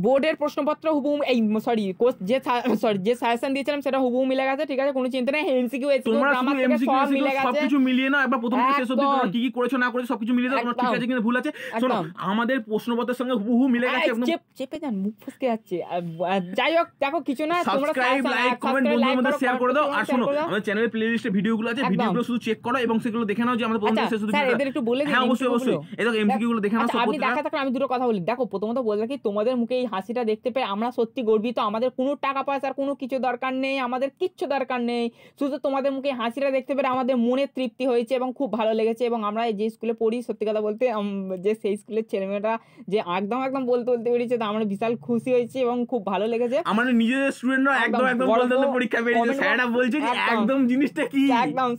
বোর্ডের প্রশ্নপত্র হুবহু এই যে সাজেশন দিয়েছিলাম সেটা হুবহু মিলে গেছে, ঠিক আছে, কোনো চিন্তা নেই। এমসিকিউ গ্রামার থেকে সব মিলে গেছে, সবকিছু মিলিয়ে নাও একবার, প্রথম থেকে শেষ অবধি তোমরা কি কি করেছো না করেছো সবকিছু মিলিয়ে দাও, তোমার ঠিক আছে কিনা ভুল আছে। শোনো, আমাদের প্রশ্নপত্রের সঙ্গে হুবহু মিলে গেছে একদম। চেপে যান, মুখ ফসকে যাচ্ছে। যাই হোক, দেখো কিছু না, তোমরা সাবস্ক্রাইব, লাইক, কমেন্ট বন্ধুদের মধ্যে শেয়ার করে দাও। আর শোনো, আমাদের চ্যানেলের প্লেলিস্টে ভিডিওগুলো আছে, ভিডিওগুলো শুধু চেক করো এবং সেগুলো দেখে নাও যে আমাদের প্রথম থেকে শেষ অবধি। স্যার এদের একটু বলে দিন। হ্যাঁ অবশ্যই অবশ্যই, এই দেখো এমসিকিউ গুলো দেখে নাও সব। আপনি দেখা থাকলে আমি দুটো কথা বলি। দেখো, প্রথমত বলতে কি, তোমাদের মুখে এই হাসিটা দেখতে পেয়ে আমরা সত্যি গর্বিত। আমাদের কোনো টাকা পয়সার কোনো কিছু দরকার নেই, আমাদের কিচ্ছু দরকার নেই, শুধু তোমাদের মুখে হাসিটা দেখতে পেরে আমাদের মনে তৃপ্তি হয়েছে এবং খুব ভালো লেগেছে। এবং আমরা যে স্কুলে পড়ি, সত্যি কথা বলতে যে সেই স্কুলের ছেলেমেয়েরা যে একদম বলতে পেরেছে, তা আমরা বিশাল খুশি হয়েছি এবং খুব ভালো লেগেছে। আমাদের নিজেদের স্টুডেন্টরা একদম বলতে পরীক্ষা পেয়েছে, স্যাররা বলছে যে একদম জিনিসটা কি, একদম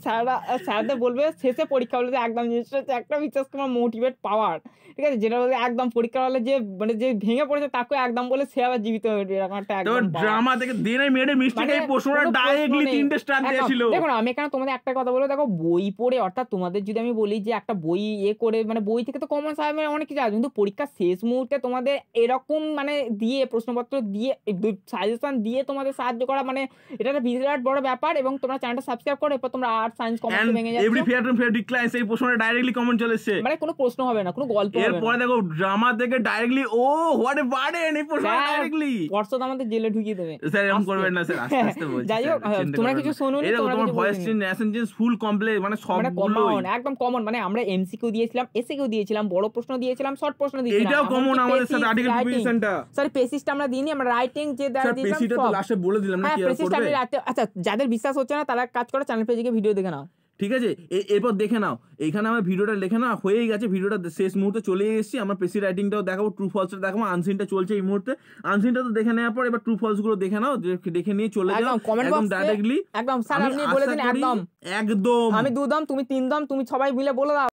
স্যারদের বলবে শেষে পরীক্ষা বলতে একদম জিনিসটা হচ্ছে একটা বিশ্বাস তোমার মোটিভেট পাওয়ার, ঠিক আছে, যেটা বলতে একদম পরীক্ষা হলে যে মানে যে ভেঙে পড়েছে তাকে একদম বলে সে আবার জীবিত হয়ে ওঠে, এরকম একটা একদম ড্রামা থেকে দেনাই মেরে মিস্টেক এই প্রশ্নটা ডাইরেক্টলি 3টে স্টার দিয়েছিল। দেখো আমি এখানে তোমাদের একটা কথা বলবো, দেখো বই পড়ে, অর্থাৎ তোমাদের যদি আমি বলি যে একটা বই করে মানে বই থেকে তো কমন সাজেশন অনেক কিছু আছে, কিন্তু পরীক্ষার শেষ মুহূর্তে তোমাদের এরকম মানে দিয়ে প্রশ্নপত্র দিয়ে সাজেশন দিয়ে তোমাদের সাহায্য করা, মানে এটা একটা বিরাট বড় ব্যাপার। এবং তোমরা চ্যানেলটা সাবস্ক্রাইব করো, এরপর তোমরা আর্ট সায়েন্স কমার্স ভেঙে যাচ্ছ। এভরি ফেয়ার ডিক্লাইন্স এই প্রশ্নটা ডাইরেক্টলি কমেন্ট চলে এসেছে, মানে কোনো প্রশ্ন হবে না, কোনো গল্প হবে না। এরপর দেখো ড্রামা থেকে ডাইরেক্টলি ও হোয়াট এ বার্ডেন, এই প্রশ্নটা ডাইরেক্টলি পর্ষদ আমাদের জেলে ঢুকিয়ে দেবে। স্যার এরকম করবেন না স্যার, আস্তে আস্তে বলছি। যাই হোক, তোমরা কিছু শুনুনি, তোমরা voice change, nation change, full complete, মানে সবগুলো একদম কমন। মানে আমরা এমসিকিউ দিয়েছিলাম, এসকিউ দিয়েছিলাম, বড় প্রশ্ন দিয়েছিলাম, শর্ট প্রশ্ন দিয়েছিলাম। এটাও কমন আমাদের সাথে আর্টিকেল প্রিপারেশনটা। স্যার পেসিসটা আমরা দিইনি, আমরা রাইটিং যে স্যার পেসিটা তো লাস্টে বলে দিলাম না কি করবে। আচ্ছা, যাদের বিশ্বাস হচ্ছে না তারা কাজ করে চ্যানেল পেজে গিয়ে ভিডিও দেখে নাও, ঠিক আছে, এরপর দেখে নাও। এইখানে আমার ভিডিওটা লিখে নাও, হয়েই গেছে, ভিডিওটা শেষ মুহূর্তে চলে এসেছি। আমরা পেসি রাইটিংটাও দেখাবো, ট্রু ফলসটা দেখাবো, আনসিনটা চলছে এই মুহূর্তে। আনসিনটা তো দেখে নেওয়ার পর এবার ট্রু ফলস গুলো দেখে নাও, দেখে নিয়ে চলে যাও একদম ডাইরেক্টলি। একদম স্যার আপনি বলে দিন, একদম একদম আমি 2 দম, তুমি 3 দম, তুমি সবাই মিলে বলে দাও।